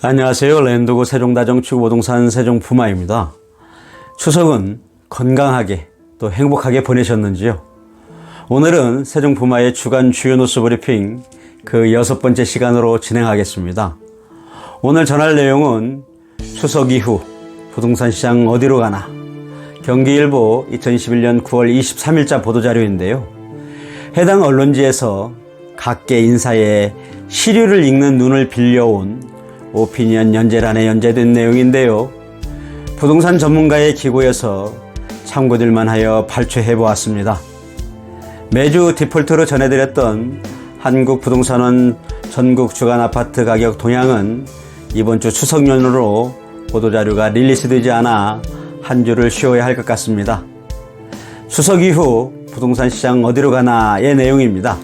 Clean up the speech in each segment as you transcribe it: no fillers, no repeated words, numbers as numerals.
안녕하세요. 랜드고 세종다정축부동산 세종푸마입니다. 추석은 건강하게 또 행복하게 보내셨는지요? 오늘은 세종푸마의 주간 주요 뉴스 브리핑 그 6번째 시간으로 진행하겠습니다. 오늘 전할 내용은 추석 이후 부동산 시장 어디로 가나, 경기일보 2021년 9월 23일자 보도자료인데요. 해당 언론지에서 각계 인사의 시류를 읽는 눈을 빌려온 오피니언 연재란에 연재된 내용인데요. 부동산 전문가의 기고여서 참고들만 하여 발췌해보았습니다. 매주 디폴트로 전해드렸던 한국부동산원 전국 주간 아파트 가격 동향은 이번 주 추석 연휴로 보도자료가 릴리스되지 않아 한 주를 쉬어야 할 것 같습니다. 추석 이후 부동산 시장 어디로 가나의 내용입니다.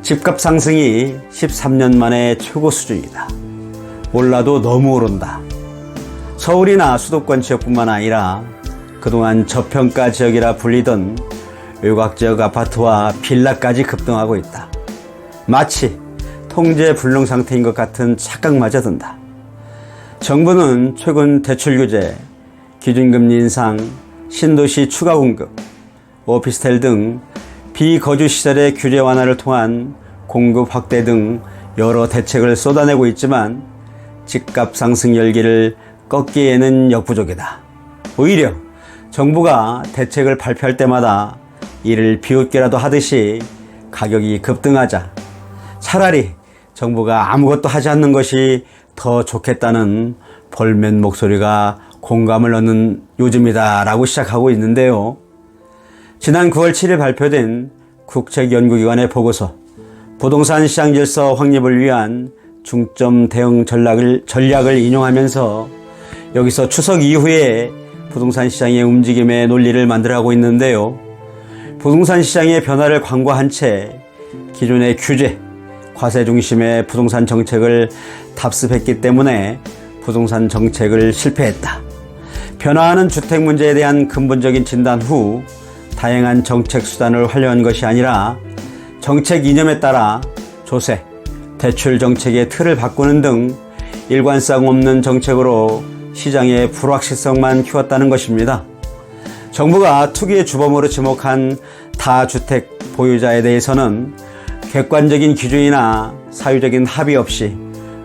집값 상승이 13년 만에 최고 수준이다. 올라도 너무 오른다. 서울이나 수도권 지역뿐만 아니라 그동안 저평가 지역이라 불리던 외곽지역 아파트와 빌라까지 급등하고 있다. 마치 통제 불능 상태인 것 같은 착각마저 든다. 정부는 최근 대출 규제, 기준금리 인상, 신도시 추가 공급, 오피스텔 등 비거주 시설의 규제 완화를 통한 공급 확대 등 여러 대책을 쏟아내고 있지만 집값 상승 열기를 꺾기에는 역부족이다. 오히려 정부가 대책을 발표할 때마다 이를 비웃기라도 하듯이 가격이 급등하자 차라리 정부가 아무것도 하지 않는 것이 더 좋겠다는 볼멘 목소리가 공감을 얻는 요즘이다라고 시작하고 있는데요. 지난 9월 7일 발표된 국책연구기관의 보고서 부동산 시장 질서 확립을 위한 중점 대응 전략을 인용하면서 여기서 추석 이후에 부동산 시장의 움직임의 논리를 만들어가고 있는데요. 부동산 시장의 변화를 광고한 채 기존의 규제, 과세 중심의 부동산 정책을 답습했기 때문에 부동산 정책을 실패했다. 변화하는 주택 문제에 대한 근본적인 진단 후 다양한 정책 수단을 활용한 것이 아니라 정책 이념에 따라 조세, 대출 정책의 틀을 바꾸는 등 일관성 없는 정책으로 시장의 불확실성만 키웠다는 것입니다. 정부가 투기의 주범으로 지목한 다주택 보유자에 대해서는 객관적인 기준이나 사유적인 합의 없이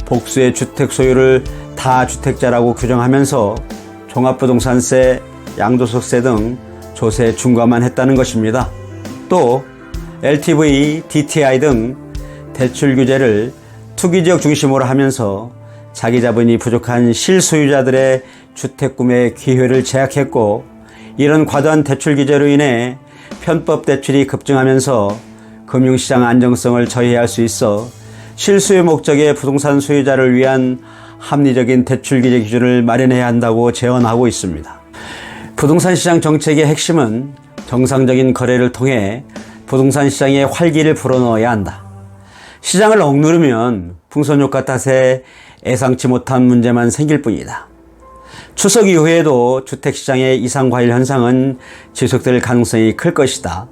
복수의 주택 소유를 다주택자라고 규정하면서 종합부동산세, 양도소득세 등 조세 중과만 했다는 것입니다. 또 LTV, DTI 등 대출 규제를 투기지역 중심으로 하면서 자기 자본이 부족한 실소유자들의 주택 구매 기회를 제약했고, 이런 과도한 대출 규제로 인해 편법 대출이 급증하면서 금융시장 안정성을 저해할 수 있어 실수요 목적의 부동산 소유자를 위한 합리적인 대출 규제 기준을 마련해야 한다고 제언하고 있습니다. 부동산 시장 정책의 핵심은 정상적인 거래를 통해 부동산 시장의 활기를 불어넣어야 한다. 시장을 억누르면 풍선효과 탓에 예상치 못한 문제만 생길 뿐이다. 추석 이후에도 주택시장의 이상과열 현상은 지속될 가능성이 클 것이다.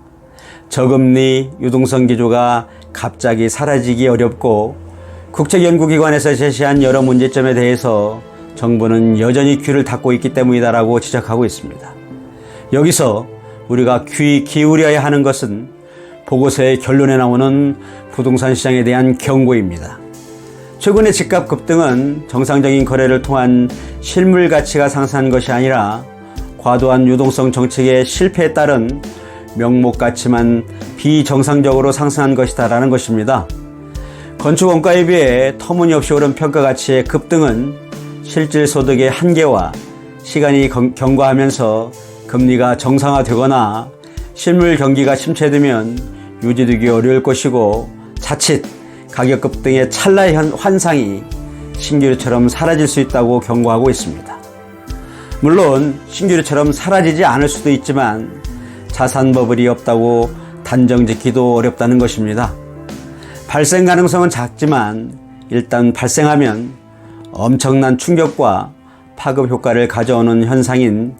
저금리, 유동성 기조가 갑자기 사라지기 어렵고 국책연구기관에서 제시한 여러 문제점에 대해서 정부는 여전히 귀를 닫고 있기 때문이다라고 지적하고 있습니다. 여기서 우리가 귀 기울여야 하는 것은 보고서의 결론에 나오는 부동산 시장에 대한 경고입니다. 최근의 집값 급등은 정상적인 거래를 통한 실물 가치가 상승한 것이 아니라 과도한 유동성 정책의 실패에 따른 명목 가치만 비정상적으로 상승한 것이다라는 것입니다. 건축 원가에 비해 터무니없이 오른 평가 가치의 급등은 실질 소득의 한계와 시간이 경과하면서 금리가 정상화되거나 실물 경기가 침체되면 유지되기 어려울 것이고, 자칫 가격 급등의 찰나의 환상이 신기루처럼 사라질 수 있다고 경고하고 있습니다. 물론 신기루처럼 사라지지 않을 수도 있지만 자산 버블이 없다고 단정 짓기도 어렵다는 것입니다. 발생 가능성은 작지만 일단 발생하면 엄청난 충격과 파급 효과를 가져오는 현상인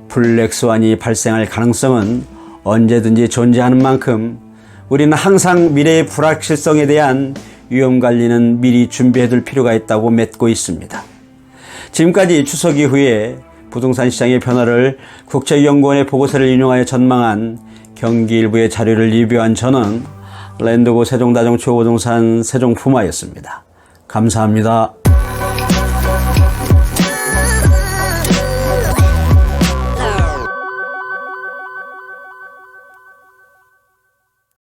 블랙스완이 발생할 가능성은 언제든지 존재하는 만큼 우리는 항상 미래의 불확실성에 대한 위험 관리는 미리 준비해둘 필요가 있다고 맺고 있습니다. 지금까지 추석 이후에 부동산 시장의 변화를 국책연구원의 보고서를 인용하여 전망한 경기 일부의 자료를 리뷰한 저는 랜드고 세종다중추호부동산 세종푸마였습니다. 감사합니다.